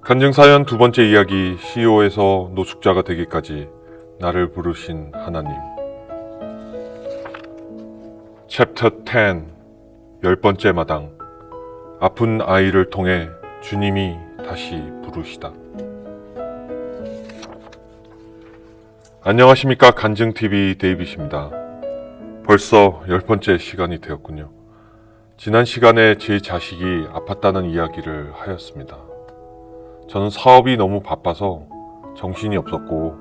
간증사연 두 번째 이야기, CEO에서 노숙자가 되기까지 나를 부르신 하나님. 챕터 10, 10번째 마당. 아픈 아이를 통해 주님이 다시 부르시다. 안녕하십니까, 간증TV 데이빗입니다. 벌써 10번째 시간이 되었군요. 지난 시간에 제 자식이 아팠다는 이야기를 하였습니다. 저는 사업이 너무 바빠서 정신이 없었고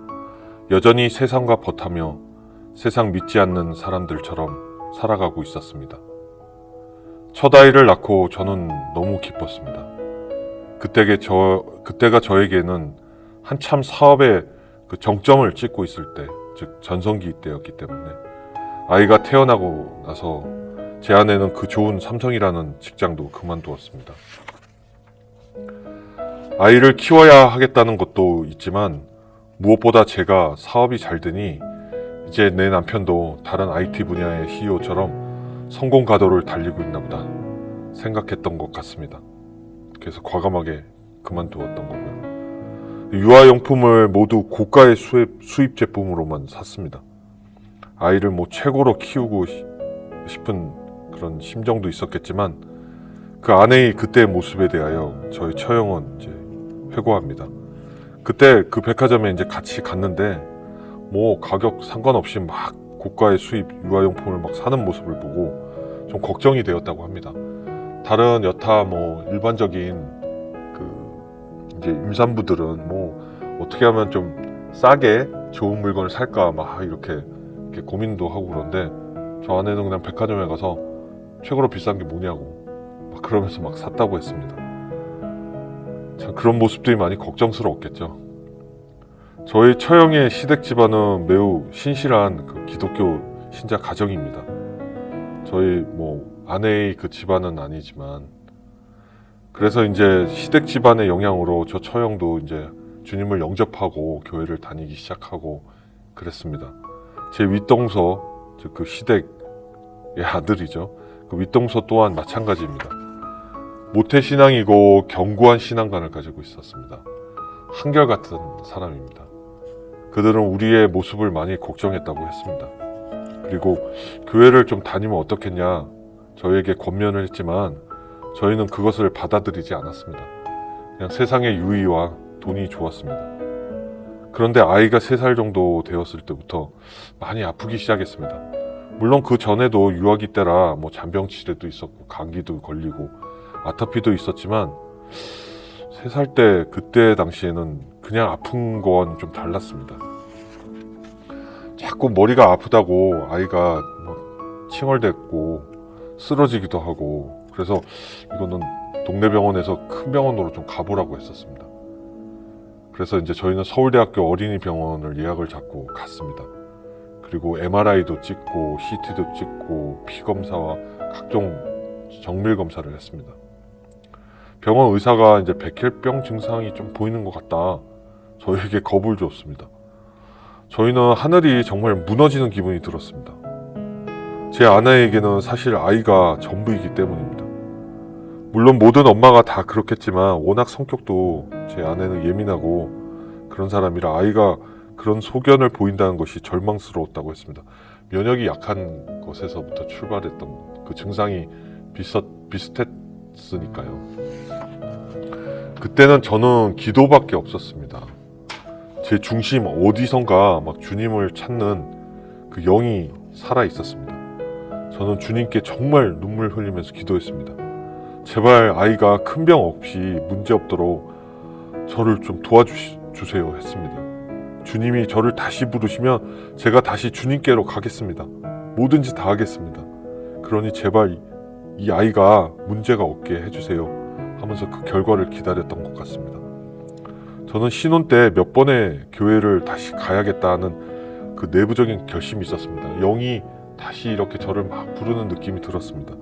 여전히 세상과 버타며 세상 믿지 않는 사람들처럼 살아가고 있었습니다. 첫 아이를 낳고 저는 너무 기뻤습니다. 그때가 저에게는 한참 사업의 그 정점을 찍고 있을 때, 즉 전성기 때였기 때문에 아이가 태어나고 나서 제 아내는 그 좋은 삼성이라는 직장도 그만두었습니다. 아이를 키워야 하겠다는 것도 있지만 무엇보다 제가 사업이 잘 되니 이제 내 남편도 다른 IT 분야의 CEO처럼 성공 가도를 달리고 있나 보다 생각했던 것 같습니다. 그래서 과감하게 그만두었던 거고요. 유아용품을 모두 고가의 수입 제품으로만 샀습니다. 아이를 최고로 키우고 싶은 그런 심정도 있었겠지만 그 아내의 그때의 모습에 대하여 저희 처형은 이제 회고합니다. 그때 그 백화점에 이제 같이 갔는데 가격 상관없이 막 고가의 수입 유아용품을 막 사는 모습을 보고 좀 걱정이 되었다고 합니다. 다른 여타 일반적인 그 이제 임산부들은 어떻게 하면 좀 싸게 좋은 물건을 살까 막 이렇게 고민도 하고 그런데 저 아내는 그냥 백화점에 가서 최고로 비싼 게 뭐냐고 막 그러면서 막 샀다고 했습니다. 참 그런 모습들이 많이 걱정스러웠겠죠. 저희 처형의 시댁 집안은 매우 신실한 그 기독교 신자 가정입니다. 저희 아내의 그 집안은 아니지만 그래서 이제 시댁 집안의 영향으로 저 처형도 이제 주님을 영접하고 교회를 다니기 시작하고 그랬습니다. 제 윗동서, 즉 그 시댁의 아들이죠. 그 윗동서 또한 마찬가지입니다. 모태신앙이고 견고한 신앙관을 가지고 있었습니다. 한결같은 사람입니다. 그들은 우리의 모습을 많이 걱정했다고 했습니다. 그리고 교회를 좀 다니면 어떻겠냐 저에게 권면을 했지만 저희는 그것을 받아들이지 않았습니다. 그냥 세상의 유의와 돈이 좋았습니다. 그런데 아이가 3살 정도 되었을 때부터 많이 아프기 시작했습니다. 물론 그 전에도 유아기 때라 잔병치레도 있었고 감기도 걸리고 아토피도 있었지만 3살 때 그때 당시에는 그냥 아픈 건 좀 달랐습니다. 자꾸 머리가 아프다고 아이가 칭얼댔고 쓰러지기도 하고 그래서 이거는 동네 병원에서 큰 병원으로 좀 가보라고 했었습니다. 그래서 이제 저희는 서울대학교 어린이병원을 예약을 잡고 갔습니다. 그리고 MRI도 찍고 CT도 찍고 피검사와 각종 정밀 검사를 했습니다. 병원 의사가 이제 백혈병 증상이 좀 보이는 것 같다. 저희에게 겁을 줬습니다. 저희는 하늘이 정말 무너지는 기분이 들었습니다. 제 아내에게는 사실 아이가 전부이기 때문입니다. 물론 모든 엄마가 다 그렇겠지만 워낙 성격도 제 아내는 예민하고 그런 사람이라 아이가 그런 소견을 보인다는 것이 절망스러웠다고 했습니다. 면역이 약한 것에서부터 출발했던 그 증상이 비슷했으니까요. 그때는 저는 기도밖에 없었습니다. 제 중심 어디선가 주님을 찾는 그 영이 살아 있었습니다. 저는 주님께 정말 눈물 흘리면서 기도했습니다. 제발 아이가 큰 병 없이 문제 없도록 저를 좀 도와주세요 했습니다. 주님이 저를 다시 부르시면 제가 다시 주님께로 가겠습니다. 뭐든지 다 하겠습니다. 그러니 제발 이 아이가 문제가 없게 해주세요 하면서 그 결과를 기다렸던 것 같습니다. 저는 신혼 때 몇 번의 교회를 다시 가야겠다는 그 내부적인 결심이 있었습니다. 영이 다시 이렇게 저를 막 부르는 느낌이 들었습니다.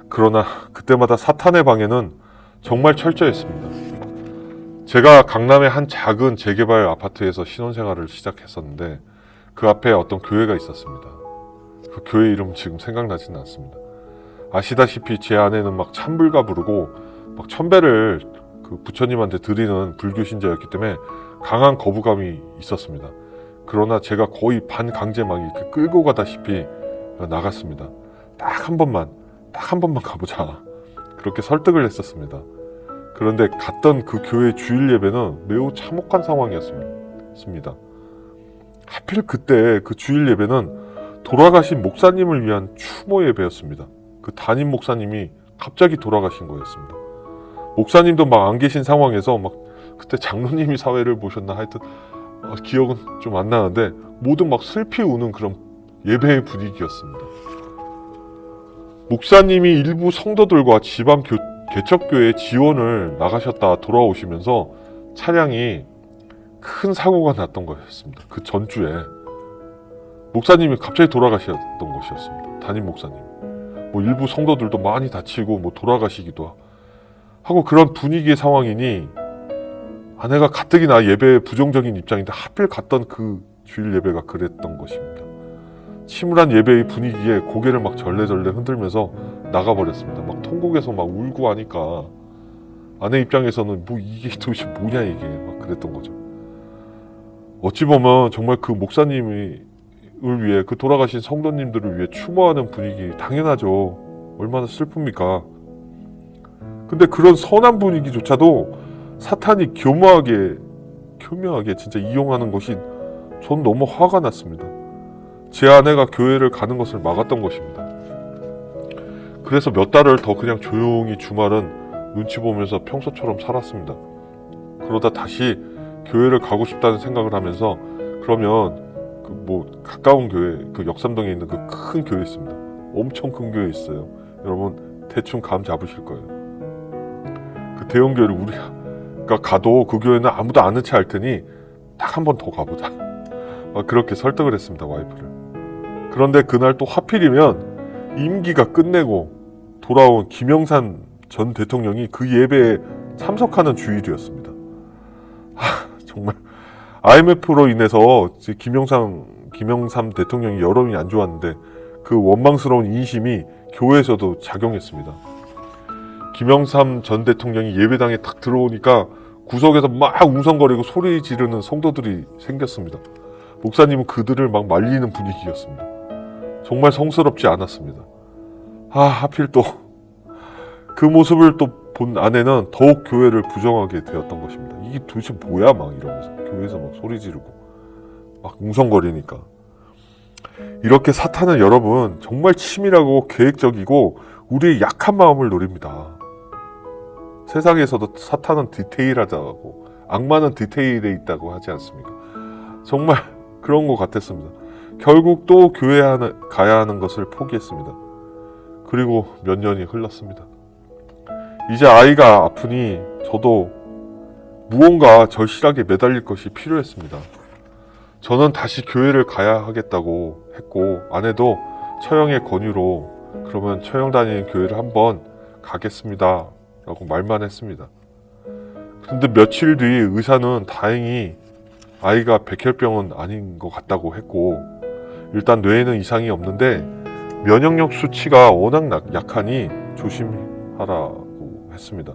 그러나 그때마다 사탄의 방해는 정말 철저했습니다. 제가 강남의 한 작은 재개발 아파트에서 신혼생활을 시작했었는데 그 앞에 어떤 교회가 있었습니다. 그 교회 이름 지금 생각나지는 않습니다. 아시다시피 제 아내는 막 찬불가 부르고 막 천배를 그 부처님한테 드리는 불교 신자였기 때문에 강한 거부감이 있었습니다. 그러나 제가 거의 반강제 막 이렇게 끌고 가다시피 나갔습니다. 딱 한 번만 가보자. 그렇게 설득을 했었습니다. 그런데 갔던 그 교회 주일 예배는 매우 참혹한 상황이었습니다. 하필 그때 그 주일 예배는 돌아가신 목사님을 위한 추모 예배였습니다. 그 담임 목사님이 갑자기 돌아가신 거였습니다. 목사님도 막 안 계신 상황에서 막 그때 장로님이 사회를 보셨나 하여튼 기억은 좀 안 나는데 모두 막 슬피 우는 그런 예배의 분위기였습니다. 목사님이 일부 성도들과 지방 개척교회 지원을 나가셨다 돌아오시면서 차량이 큰 사고가 났던 것이었습니다. 그 전주에 목사님이 갑자기 돌아가셨던 것이었습니다. 담임 목사님. 뭐 일부 성도들도 많이 다치고 뭐 돌아가시기도 하고 그런 분위기의 상황이니 아내가 가뜩이나 예배에 부정적인 입장인데 하필 갔던 그 주일 예배가 그랬던 것입니다. 침울한 예배의 분위기에 고개를 막 절레절레 흔들면서 나가버렸습니다. 막 통곡해서 막 울고 하니까 아내 입장에서는 뭐 이게 도대체 뭐냐 이게 막 그랬던 거죠. 어찌 보면 정말 그 목사님을 위해 그 돌아가신 성도님들을 위해 추모하는 분위기 당연하죠. 얼마나 슬픕니까? 근데 그런 선한 분위기조차도 사탄이 교묘하게 진짜 이용하는 것이 전 너무 화가 났습니다. 제 아내가 교회를 가는 것을 막았던 것입니다. 그래서 몇 달을 더 그냥 조용히 주말은 눈치 보면서 평소처럼 살았습니다. 그러다 다시 교회를 가고 싶다는 생각을 하면서 그러면 그 뭐 가까운 교회 그 역삼동에 있는 그 큰 교회 있습니다. 엄청 큰 교회 있어요. 여러분 대충 감 잡으실 거예요. 그 대형 교회를 우리가 가도 그 교회는 아무도 아는 채 할 테니 딱 한 번 더 가보자. 그렇게 설득을 했습니다, 와이프를. 그런데 그날 또 하필이면 임기가 끝내고 돌아온 김영삼 전 대통령이 그 예배에 참석하는 주일이었습니다. 정말 IMF로 인해서 김영삼 대통령이 여론이 안 좋았는데 그 원망스러운 인심이 교회에서도 작용했습니다. 김영삼 전 대통령이 예배당에 딱 들어오니까 구석에서 막 웅성거리고 소리 지르는 성도들이 생겼습니다. 목사님은 그들을 막 말리는 분위기였습니다. 정말 성스럽지 않았습니다. 하필 또 그 모습을 또 본 아내는 더욱 교회를 부정하게 되었던 것입니다. 이게 도대체 뭐야 막 이러면서 교회에서 막 소리 지르고 막 웅성거리니까. 이렇게 사탄은 여러분 정말 치밀하고 계획적이고 우리의 약한 마음을 노립니다. 세상에서도 사탄은 디테일하다고 악마는 디테일에 있다고 하지 않습니까? 정말 그런 것 같았습니다. 결국 또 교회에 가야 하는 것을 포기했습니다. 그리고 몇 년이 흘렀습니다. 이제 아이가 아프니 저도 무언가 절실하게 매달릴 것이 필요했습니다. 저는 다시 교회를 가야 하겠다고 했고 아내도 처형의 권유로 그러면 처형 다니는 교회를 한번 가겠습니다 라고 말만 했습니다. 그런데 며칠 뒤 의사는 다행히 아이가 백혈병은 아닌 것 같다고 했고 일단 뇌에는 이상이 없는데 면역력 수치가 워낙 약하니 조심하라고 했습니다.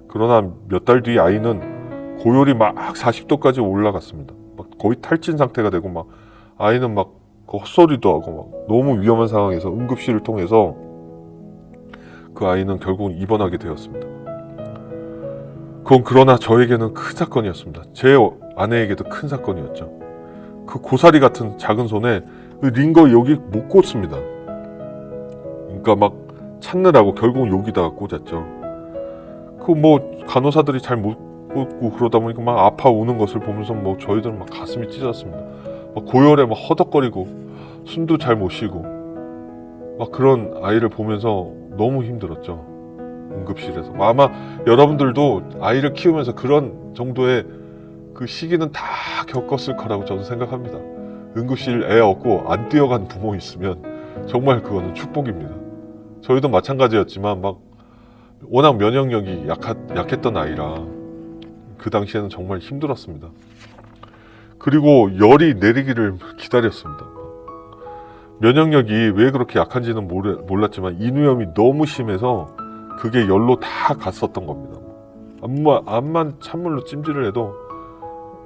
그러나 몇 달 뒤 아이는 고열이 막 40도까지 올라갔습니다. 막 거의 탈진 상태가 되고 막 아이는 막 헛소리도 하고 막 너무 위험한 상황에서 응급실을 통해서 그 아이는 결국 입원하게 되었습니다. 그건 그러나 저에게는 큰 사건이었습니다. 제 아내에게도 큰 사건이었죠. 그 고사리 같은 작은 손에 그 링거 여기 못 꽂습니다. 그러니까 막 찾느라고 결국 여기다가 꽂았죠. 그 뭐 간호사들이 잘 못 꽂고 그러다 보니까 막 아파 우는 것을 보면서 뭐 저희들은 막 가슴이 찢었습니다. 막 고열에 막 허덕거리고 숨도 잘 못 쉬고 막 그런 아이를 보면서 너무 힘들었죠. 응급실에서. 아마 여러분들도 아이를 키우면서 그런 정도의 그 시기는 다 겪었을 거라고 저는 생각합니다. 응급실 애 얻고 안 뛰어간 부모 있으면 정말 그거는 축복입니다. 저희도 마찬가지였지만 막 워낙 면역력이 약했던 아이라 그 당시에는 정말 힘들었습니다. 그리고 열이 내리기를 기다렸습니다. 면역력이 왜 그렇게 약한지는 몰랐지만 인후염이 너무 심해서 그게 열로 다 갔었던 겁니다. 암만 찬물로 찜질을 해도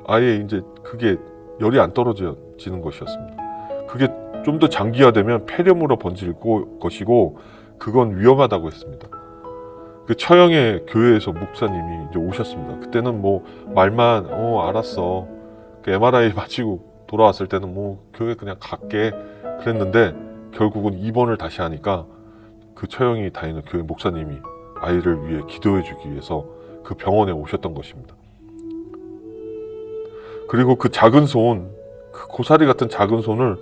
아예 이제 그게 열이 안 떨어지는 것이었습니다. 그게 좀 더 장기화되면 폐렴으로 번질 것이고 그건 위험하다고 했습니다. 그 처형의 교회에서 목사님이 이제 오셨습니다. 그때는 뭐 말만 알았어. 그 MRI 마치고 돌아왔을 때는 뭐 교회 그냥 갈게 그랬는데 결국은 입원을 다시 하니까 그 처형이 다니는 교회 목사님이 아이를 위해 기도해주기 위해서 그 병원에 오셨던 것입니다. 그리고 그 작은 손, 그 고사리 같은 작은 손을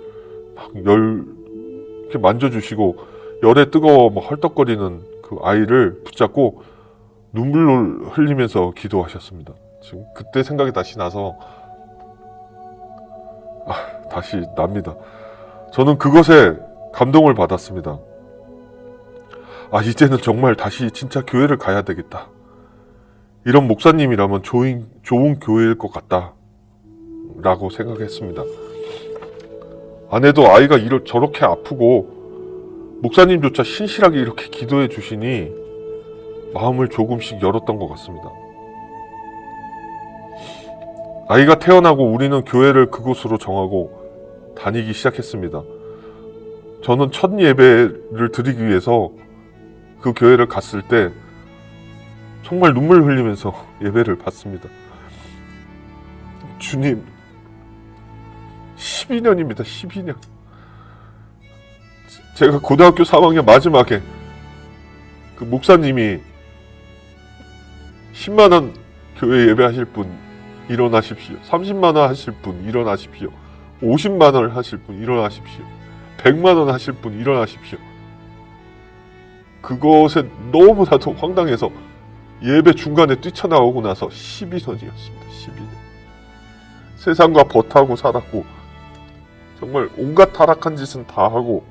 막 이렇게 만져주시고 열에 뜨거워 막 헐떡거리는 그 아이를 붙잡고 눈물을 흘리면서 기도하셨습니다. 지금 그때 생각이 다시 나서 다시 납니다. 저는 그것에 감동을 받았습니다. 이제는 정말 다시 진짜 교회를 가야 되겠다. 이런 목사님이라면 좋은 교회일 것 같다. 라고 생각했습니다. 아내도 아이가 저렇게 아프고 목사님조차 신실하게 이렇게 기도해 주시니 마음을 조금씩 열었던 것 같습니다. 아이가 태어나고 우리는 교회를 그곳으로 정하고 다니기 시작했습니다. 저는 첫 예배를 드리기 위해서 그 교회를 갔을 때 정말 눈물 흘리면서 예배를 받습니다. 주님, 12년입니다. 12년. 제가 고등학교 3학년 마지막에 그 목사님이 10만 원 교회 예배하실 분 일어나십시오. 30만 원 하실 분 일어나십시오. 50만 원 하실 분 일어나십시오. 100만 원 하실 분 일어나십시오. 그것에 너무나도 황당해서 예배 중간에 뛰쳐나오고 나서 12년이었습니다. 12년. 세상과 버타고 살았고 정말 온갖 타락한 짓은 다 하고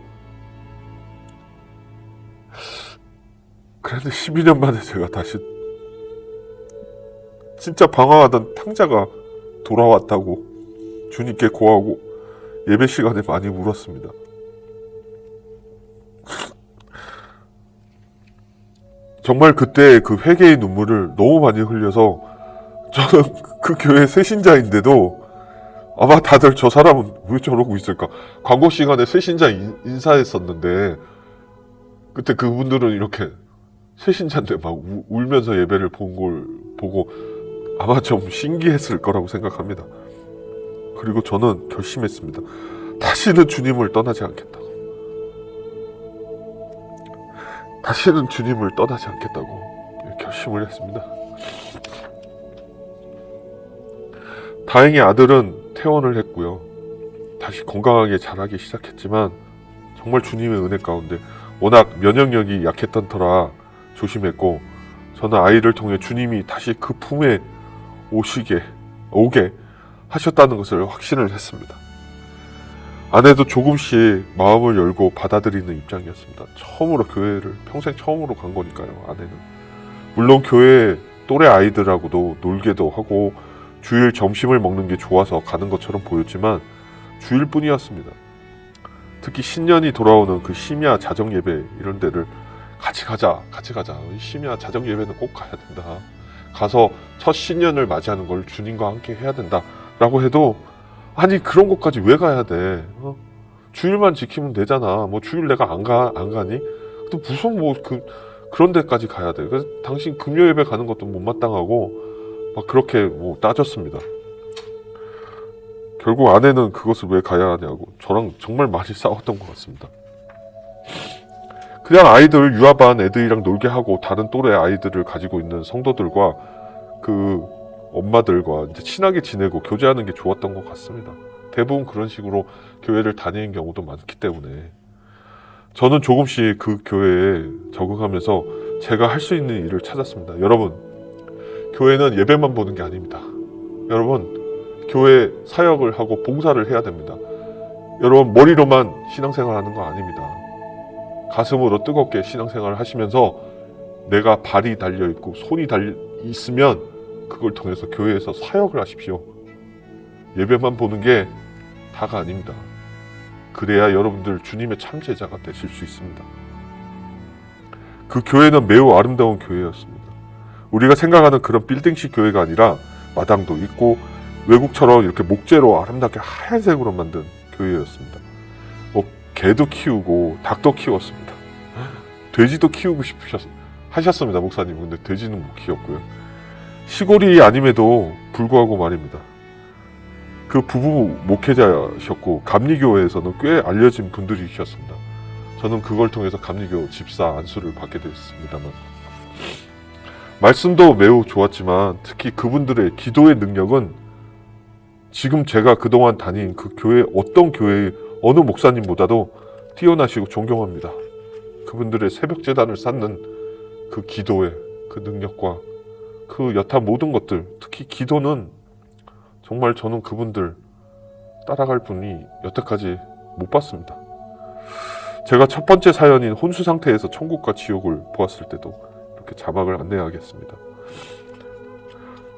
그런데 12년 만에 제가 다시 진짜 방황하던 탕자가 돌아왔다고 주님께 고하고 예배 시간에 많이 울었습니다. 정말 그때 그 회개의 눈물을 너무 많이 흘려서 저는 그 교회 새신자인데도 아마 다들 저 사람은 왜 저러고 있을까? 광고 시간에 새신자 인사했었는데 그때 그분들은 이렇게 새신자인데 막 울면서 예배를 본 걸 보고 아마 좀 신기했을 거라고 생각합니다. 그리고 저는 결심했습니다. 다시는 주님을 떠나지 않겠다고. 다시는 주님을 떠나지 않겠다고 결심을 했습니다. 다행히 아들은 퇴원을 했고요. 다시 건강하게 자라기 시작했지만 정말 주님의 은혜 가운데 워낙 면역력이 약했던 터라 조심했고 저는 아이를 통해 주님이 다시 그 품에 오게 하셨다는 것을 확신을 했습니다. 아내도 조금씩 마음을 열고 받아들이는 입장이었습니다. 처음으로 교회를 평생 처음으로 간 거니까요. 아내는 물론 교회 또래 아이들하고도 놀게도 하고 주일 점심을 먹는 게 좋아서 가는 것처럼 보였지만 주일뿐이었습니다. 특히 신년이 돌아오는 그 심야 자정 예배 이런 데를 같이 가자. 심야 자정 예배는 꼭 가야 된다. 가서 첫 신년을 맞이하는 걸 주님과 함께 해야 된다. 라고 해도 아니 그런 것까지 왜 가야 돼? 주일만 지키면 되잖아. 뭐 주일 내가 안 가니? 또 무슨 그런 데까지 가야 돼. 그래서 당신 금요 예배 가는 것도 못마땅하고 막 그렇게 따졌습니다. 결국 아내는 그것을 왜 가야 하냐고 저랑 정말 많이 싸웠던 것 같습니다. 그냥 아이들 유아반 애들이랑 놀게 하고 다른 또래 아이들을 가지고 있는 성도들과 그 엄마들과 이제 친하게 지내고 교제하는 게 좋았던 것 같습니다. 대부분 그런 식으로 교회를 다니는 경우도 많기 때문에 저는 조금씩 그 교회에 적응하면서 제가 할 수 있는 일을 찾았습니다. 여러분, 교회는 예배만 보는 게 아닙니다. 여러분, 교회 사역을 하고 봉사를 해야 됩니다. 여러분, 머리로만 신앙생활 하는 거 아닙니다. 가슴으로 뜨겁게 신앙생활을 하시면서 내가 발이 달려있고 손이 있으면 그걸 통해서 교회에서 사역을 하십시오. 예배만 보는 게 다가 아닙니다. 그래야 여러분들 주님의 참 제자가 되실 수 있습니다. 그 교회는 매우 아름다운 교회였습니다. 우리가 생각하는 그런 빌딩식 교회가 아니라 마당도 있고 외국처럼 이렇게 목재로 아름답게 하얀색으로 만든 교회였습니다. 개도 키우고 닭도 키웠습니다. 돼지도 키우고 하셨습니다, 목사님. 근데 돼지는 못 키웠고요. 시골이 아님에도 불구하고 말입니다. 그 부부 목회자셨고 감리교회에서는 꽤 알려진 분들이셨습니다. 저는 그걸 통해서 감리교 집사 안수를 받게 됐습니다만, 말씀도 매우 좋았지만 특히 그분들의 기도의 능력은 지금 제가 그동안 다닌 그 교회 어떤 교회의 어느 목사님보다도 뛰어나시고 존경합니다. 그분들의 새벽 제단을 쌓는 그 기도의 그 능력과 그 여타 모든 것들, 특히 기도는 정말 저는 그분들 따라갈 분이 여태까지 못 봤습니다. 제가 첫 번째 사연인 혼수 상태에서 천국과 지옥을 보았을 때도 이렇게 자막을 안내하겠습니다.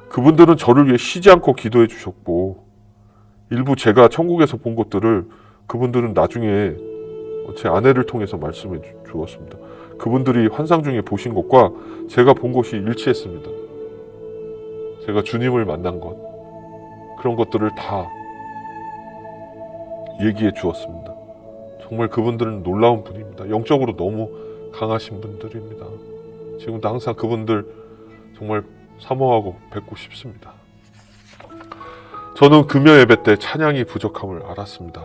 그분들은 저를 위해 쉬지 않고 기도해 주셨고, 일부 제가 천국에서 본 것들을 그분들은 나중에 제 아내를 통해서 말씀해 주었습니다. 그분들이 환상 중에 보신 것과 제가 본 것이 일치했습니다. 제가 주님을 만난 것, 그런 것들을 다 얘기해 주었습니다. 정말 그분들은 놀라운 분입니다. 영적으로 너무 강하신 분들입니다. 지금도 항상 그분들 정말 사모하고 뵙고 싶습니다. 저는 금요 예배 때 찬양이 부족함을 알았습니다.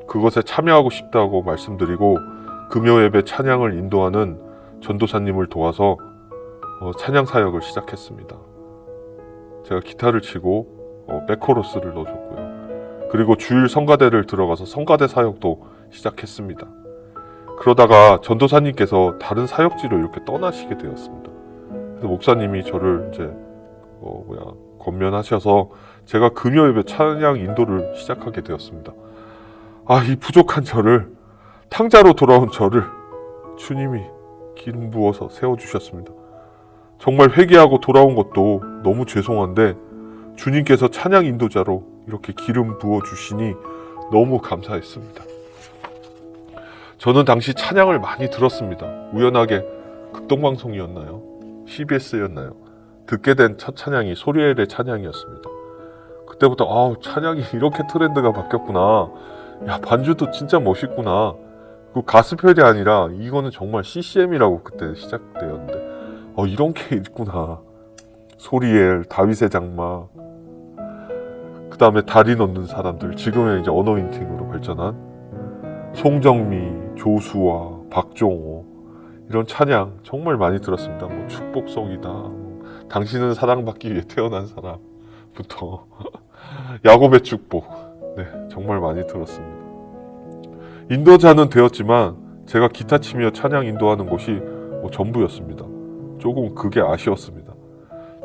그것에 참여하고 싶다고 말씀드리고 금요 예배 찬양을 인도하는 전도사님을 도와서 찬양 사역을 시작했습니다. 제가 기타를 치고 백코러스를 넣어줬고요. 그리고 주일 성가대를 들어가서 성가대 사역도 시작했습니다. 그러다가 전도사님께서 다른 사역지로 이렇게 떠나시게 되었습니다. 그래서 목사님이 저를 이제 권면하셔서 제가 금요 예배 찬양 인도를 시작하게 되었습니다. 이 부족한 저를, 탕자로 돌아온 저를 주님이 기름 부어서 세워주셨습니다. 정말 회개하고 돌아온 것도 너무 죄송한데 주님께서 찬양 인도자로 이렇게 기름 부어주시니 너무 감사했습니다. 저는 당시 찬양을 많이 들었습니다. 우연하게 극동방송이었나요? CBS였나요? 듣게 된 첫 찬양이 소리엘의 찬양이었습니다. 그때부터 찬양이 이렇게 트렌드가 바뀌었구나. 야, 반주도 진짜 멋있구나. 그 가스펠이 아니라 이거는 정말 CCM이라고 그때 시작되었는데 이런 게 있구나. 소리엘, 다윗의 장막, 그 다음에 다리 놓는 사람들, 지금은 이제 어노인팅으로 발전한 송정미, 조수아, 박종호, 이런 찬양 정말 많이 들었습니다. 축복송이다, 당신은 사랑받기 위해 태어난 사람부터 야곱의 축복, 정말 많이 들었습니다. 인도자는 되었지만 제가 기타 치며 찬양 인도하는 것이 전부였습니다. 조금 그게 아쉬웠습니다.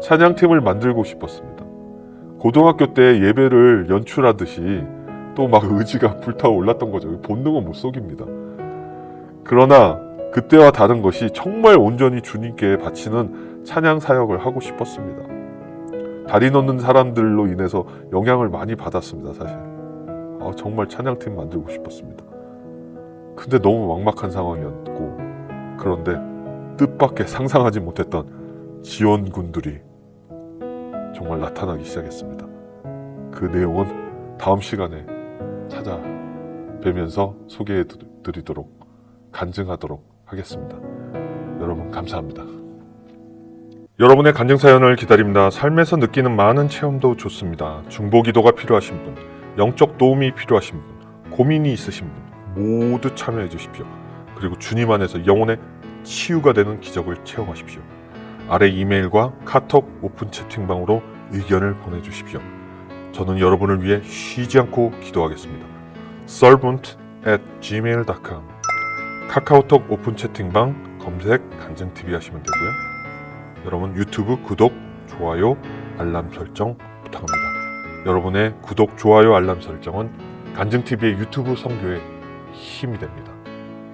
찬양팀을 만들고 싶었습니다. 고등학교 때 예배를 연출하듯이 또 막 의지가 불타올랐던 거죠. 본능은 못 속입니다. 그러나 그때와 다른 것이 정말 온전히 주님께 바치는 찬양 사역을 하고 싶었습니다. 다리 놓는 사람들로 인해서 영향을 많이 받았습니다. 사실 정말 찬양팀 만들고 싶었습니다. 근데 너무 막막한 상황이었고, 그런데 뜻밖의 상상하지 못했던 지원군들이 정말 나타나기 시작했습니다. 그 내용은 다음 시간에 찾아뵈면서 소개해 드리도록, 간증하도록 하겠습니다. 여러분 감사합니다. 여러분의 간증 사연을 기다립니다. 삶에서 느끼는 많은 체험도 좋습니다. 중보기도가 필요하신 분, 영적 도움이 필요하신 분, 고민이 있으신 분 모두 참여해 주십시오. 그리고 주님 안에서 영혼의 치유가 되는 기적을 체험하십시오. 아래 이메일과 카톡 오픈 채팅방으로 의견을 보내주십시오. 저는 여러분을 위해 쉬지 않고 기도하겠습니다. servant@gmail.com 카카오톡 오픈 채팅방 검색 간증TV 하시면 되고요. 여러분 유튜브 구독, 좋아요, 알람 설정 부탁합니다. 여러분의 구독, 좋아요, 알람 설정은 간증TV의 유튜브 선교에 힘이 됩니다.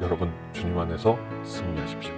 여러분 주님 안에서 승리하십시오.